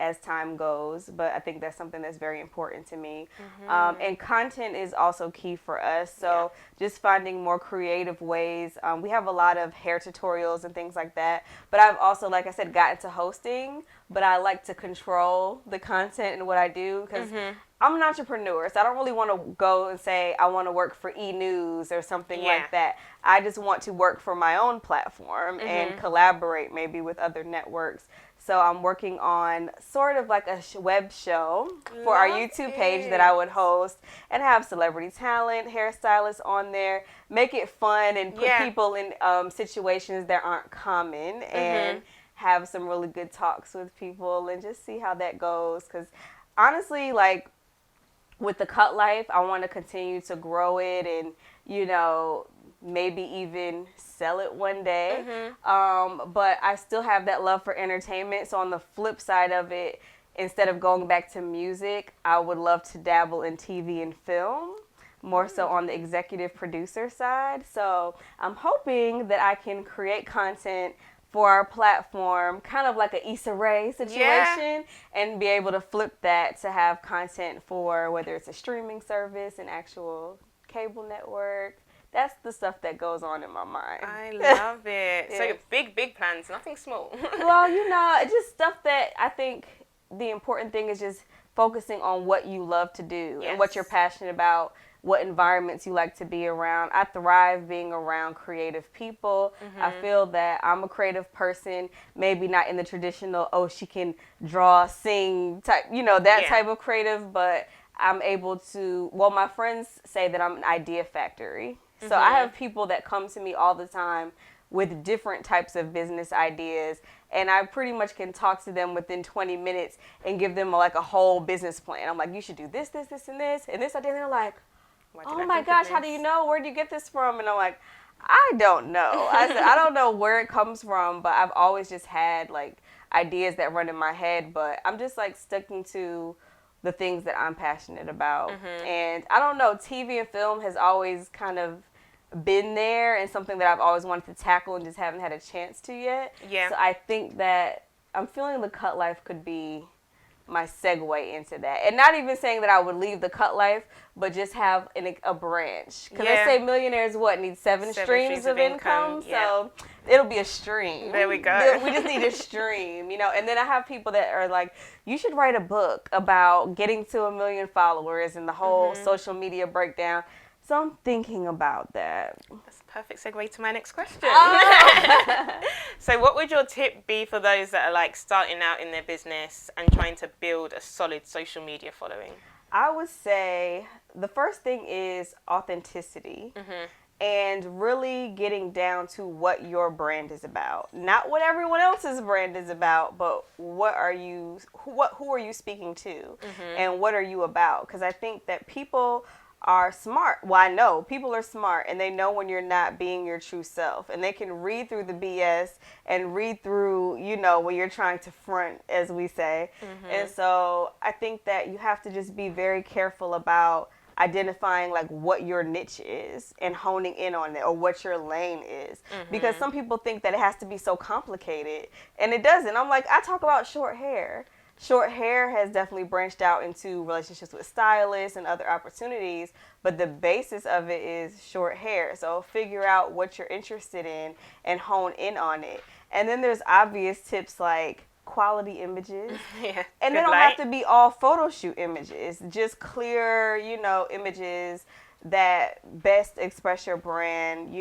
as time goes. But I think that's something that's very important to me. And content is also key for us. So just finding more creative ways. We have a lot of hair tutorials and things like that. But I've also, like I said, gotten to hosting. But I like to control the content and what I do because I'm an entrepreneur. So I don't really want to go and say I want to work for E! News or something like that. I just want to work for my own platform and collaborate maybe with other networks. So I'm working on sort of like a web show for our YouTube page that I would host and have celebrity talent, hairstylists on there, make it fun and put people in situations that aren't common and have some really good talks with people and just see how that goes. Because honestly, like with the Cut Life, I want to continue to grow it and, you know, maybe even sell it one day. But I still have that love for entertainment. So on the flip side of it, instead of going back to music, I would love to dabble in TV and film, more so on the executive producer side. So I'm hoping that I can create content for our platform, kind of like an Issa Rae situation, and be able to flip that to have content for whether it's a streaming service, an actual cable network. That's the stuff that goes on in my mind. I love it. So big plans, nothing small. Well, you know, it's just stuff that I think the important thing is just focusing on what you love to do and what you're passionate about, what environments you like to be around. I thrive being around creative people. I feel that I'm a creative person, maybe not in the traditional, oh, she can draw, sing type, you know, that type of creative, but I'm able to, well, my friends say that I'm an idea factory. So I have people that come to me all the time with different types of business ideas, and I pretty much can talk to them within 20 minutes and give them like a whole business plan. I'm like, you should do this, and this idea. And they're like, oh my gosh, how do you know? Where do you get this from? And I'm like, I don't know. I said, I don't know where it comes from, but I've always just had like ideas that run in my head, but I'm just like sticking to the things that I'm passionate about. And I don't know, TV and film has always kind of been there and something that I've always wanted to tackle and just haven't had a chance to yet. Yeah. So I think that I'm feeling the cut life could be my segue into that. And not even saying that I would leave the cut life, but just have a branch. Because they say millionaires need seven streams of income. Yeah. So it'll be a stream. There we go. We just need a stream, And then I have people that are like, you should write a book about getting to 1 million followers and the whole social media breakdown. So I'm thinking about that. That's a perfect segue to my next question. Oh. So what would your tip be for those that are like starting out in their business and trying to build a solid social media following? I would say the first thing is authenticity and really getting down to what your brand is about. Not what everyone else's brand is about, but who are you speaking to and what are you about? Because I think that people are smart. Well, I know people are smart and they know when you're not being your true self, and they can read through the BS and read through, when you're trying to front, as we say. And so I think that you have to just be very careful about identifying like what your niche is and honing in on it, or what your lane is, because some people think that it has to be so complicated and it doesn't. I'm like, I talk about short hair. Short hair has definitely branched out into relationships with stylists and other opportunities, but the basis of it is short hair. So figure out what you're interested in and hone in on it. And then there's obvious tips like quality images. Yeah, and they don't have to be all photo shoot images, just clear, images that best express your brand,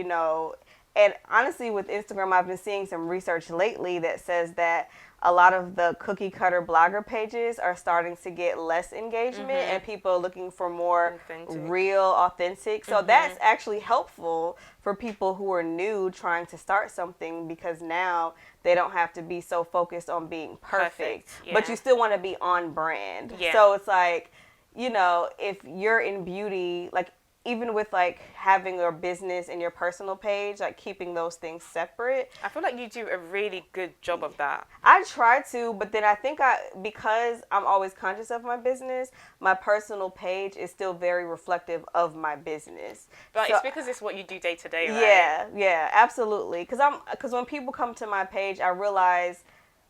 And honestly, with Instagram, I've been seeing some research lately that says that a lot of the cookie cutter blogger pages are starting to get less engagement and people are looking for more real, authentic. So that's actually helpful for people who are new trying to start something, because now they don't have to be so focused on being perfect. But you still want to be on brand. Yeah. So it's like, if you're in beauty, like even with like having your business and your personal page, like keeping those things separate. I feel like you do a really good job of that. I try to, but then I think because I'm always conscious of my business, my personal page is still very reflective of my business. But so, it's because it's what you do day to day, right? Yeah, absolutely. Because when people come to my page, I realize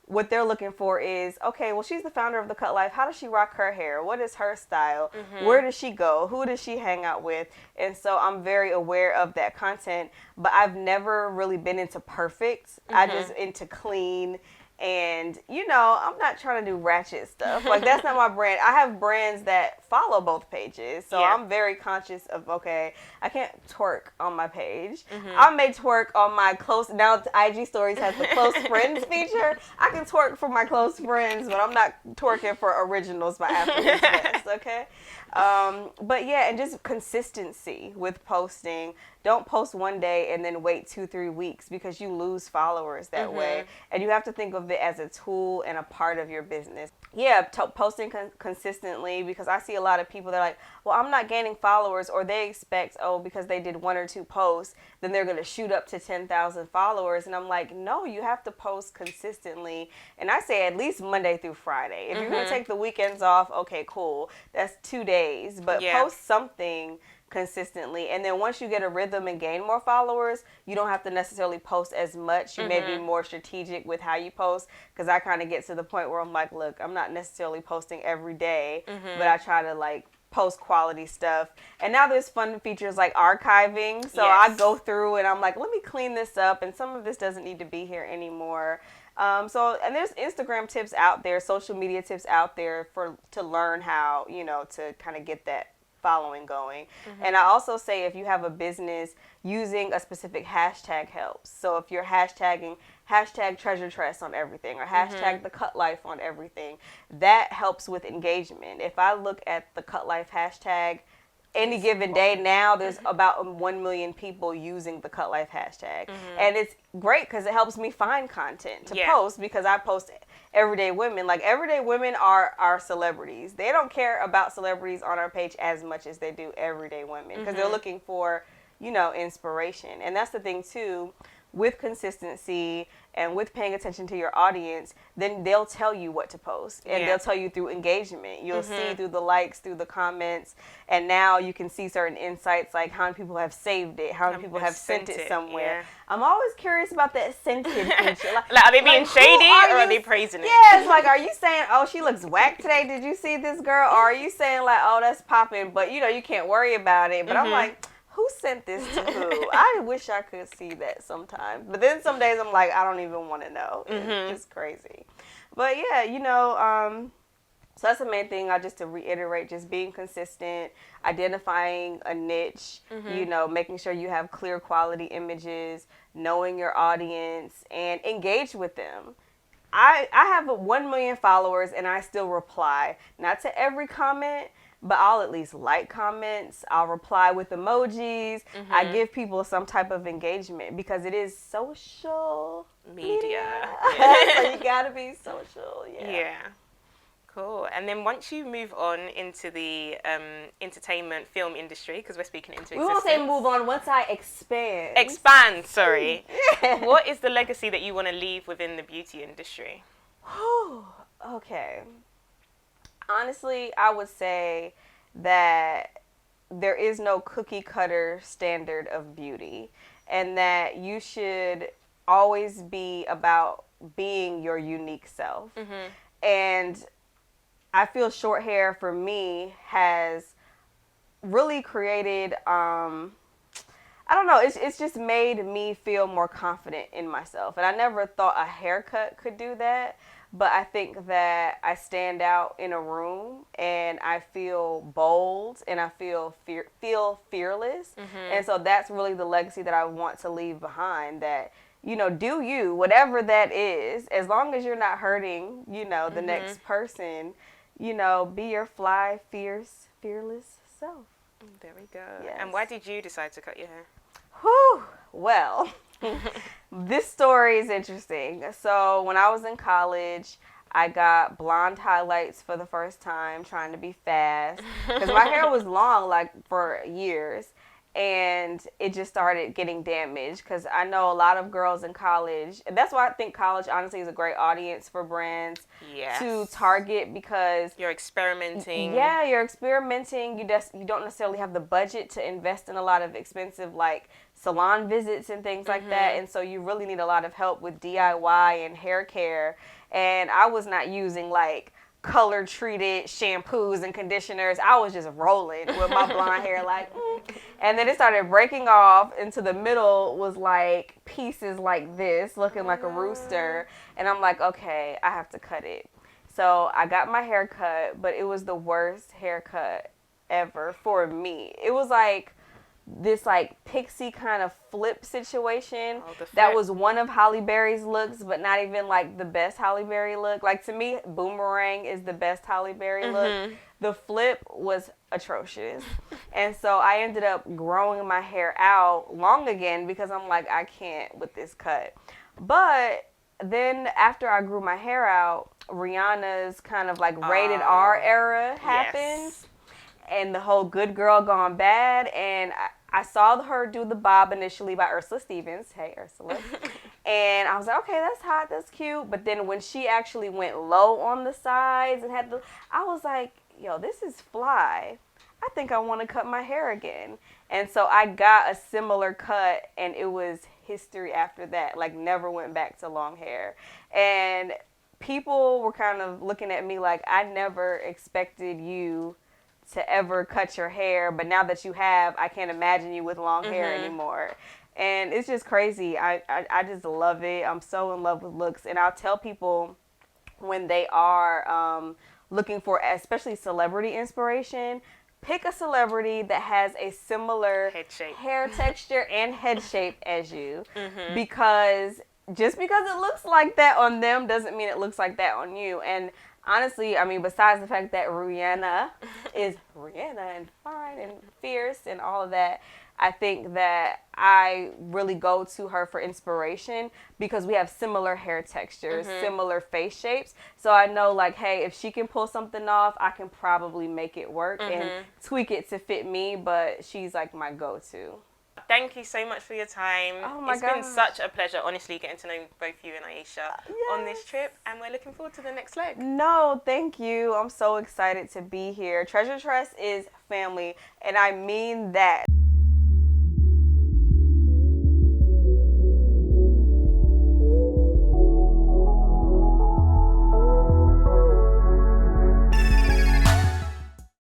what they're looking for is, okay, well, she's the founder of The Cut Life. How does she rock her hair? What is her style? Where does she go? Who does she hang out with? And so I'm very aware of that content, but I've never really been into perfect. I just into clean. And, I'm not trying to do ratchet stuff. Like, that's not my brand. I have brands that follow both pages. So I'm very conscious of, okay, I can't twerk on my page. I may twerk on my now IG Stories has the close friends feature. I can twerk for my close friends, but I'm not twerking for Originals by African Best, okay? But yeah, and just consistency with posting. Don't post one day and then wait 2-3 weeks, because you lose followers that way. And you have to think of it as a tool and a part of your business. Yeah, posting consistently, because I see a lot of people that are like, well, I'm not gaining followers, or they expect, because they did 1 or 2 posts, then they're going to shoot up to 10,000 followers. And I'm like, no, you have to post consistently. And I say at least Monday through Friday. If you're going to take the weekends off, okay, cool. That's 2 days. But post something consistently, and then once you get a rhythm and gain more followers, you don't have to necessarily post as much. You may be more strategic with how you post, because I kind of get to the point where I'm like, look, I'm not necessarily posting every day, but I try to like post quality stuff. And now there's fun features like archiving, so I go through and I'm like, let me clean this up, and some of this doesn't need to be here anymore. And there's Instagram tips out there, social media tips out there to learn how, to kind of get that following going. And I also say, if you have a business, using a specific hashtag helps. So if you're hashtagging #TreasureTress on everything, or hashtag The Cut Life on everything, that helps with engagement. If I look at the Cut Life hashtag, any given day now, there's about 1 million people using the Cut Life hashtag. And it's great because it helps me find content to post, because I post everyday women. Like, everyday women are our celebrities. They don't care about celebrities on our page as much as they do everyday women, because they're looking for, inspiration. And that's the thing too, with consistency and with paying attention to your audience, then they'll tell you what to post, and they'll tell you through engagement. You'll see through the likes, through the comments, and now you can see certain insights, like how many people have saved it, how many people have sent it somewhere. I'm always curious about that scented feature. Like, are they being shady or are they praising it? Yeah, it's like, are you saying, oh, she looks whack today? Did you see this girl? Or are you saying like, oh, that's popping, but you can't worry about it. But I'm like, who sent this to who? I wish I could see that sometimes. But then some days I'm like, I don't even want to know. It's just crazy. But yeah, so that's the main thing. Just to reiterate, just being consistent, identifying a niche, making sure you have clear quality images, knowing your audience, and engage with them. I have 1 million followers and I still reply. Not to every comment, but I'll at least like comments. I'll reply with emojis. I give people some type of engagement because it is social media. So you gotta be social. Yeah. Cool. And then once you move on into the entertainment film industry, because we're speaking into existence. We won't say move on, once I expand. Expand, sorry. What is the legacy that you want to leave within the beauty industry? Okay. Honestly, I would say that there is no cookie cutter standard of beauty, and that you should always be about being your unique self. And I feel short hair for me has really created, I don't know, it's just made me feel more confident in myself. And I never thought a haircut could do that. But I think that I stand out in a room and I feel bold and I feel fearless. And so that's really the legacy that I want to leave behind, that, do you, whatever that is, as long as you're not hurting, the next person, be your fly, fierce, fearless self. There we go. Yes. And why did you decide to cut your hair? Well, this story is interesting. So when I was in college, I got blonde highlights for the first time, trying to be fast, because my hair was long, like, for years. And it just started getting damaged, because I know a lot of girls in college, and that's why I think college honestly is a great audience for brands to target, because you're experimenting. Yeah, you're experimenting. You don't necessarily have the budget to invest in a lot of expensive, like, salon visits and things like that, and so you really need a lot of help with DIY and hair care. And I was not using like color treated shampoos and conditioners. I was just rolling with my blonde hair like, and then it started breaking off into the middle was like pieces like this, looking like a rooster. And I'm like, okay, I have to cut it. So I got my hair cut, but it was the worst haircut ever for me. It was like this like pixie kind of flip situation that was one of Halle Berry's looks, but not even like the best Halle Berry look. Like, to me, boomerang is the best Halle Berry look. The flip was atrocious. And so I ended up growing my hair out long again, because I'm like, I can't with this cut. But then after I grew my hair out, Rihanna's kind of like rated R era happened. And the whole good girl gone bad, and I saw her do the bob initially by Ursula Stevens. Hey, Ursula. And I was like, okay, that's hot, that's cute. But then when she actually went low on the sides and I was like, yo, this is fly. I think I want to cut my hair again. And so I got a similar cut, and it was history after that. Like, never went back to long hair. And people were kind of looking at me like, I never expected you to ever cut your hair, but now that you have, I can't imagine you with long hair anymore. And it's just crazy. I just love it. I'm so in love with looks. And I'll tell people when they are looking for especially celebrity inspiration, pick a celebrity that has a similar hair texture and head shape as you. Because just because it looks like that on them doesn't mean it looks like that on you. And honestly, I mean, besides the fact that Rihanna is Rihanna and fine and fierce and all of that, I think that I really go to her for inspiration because we have similar hair textures, similar face shapes. So I know, like, hey, if she can pull something off, I can probably make it work and tweak it to fit me, but she's like my go-to. thank you so much for your time. Oh my It's been gosh. such a pleasure, honestly, getting to know both you and Aisha on this trip, and we're looking forward to the next leg. No, thank you. I'm so excited to be here. TreasureTress is family, and I mean that.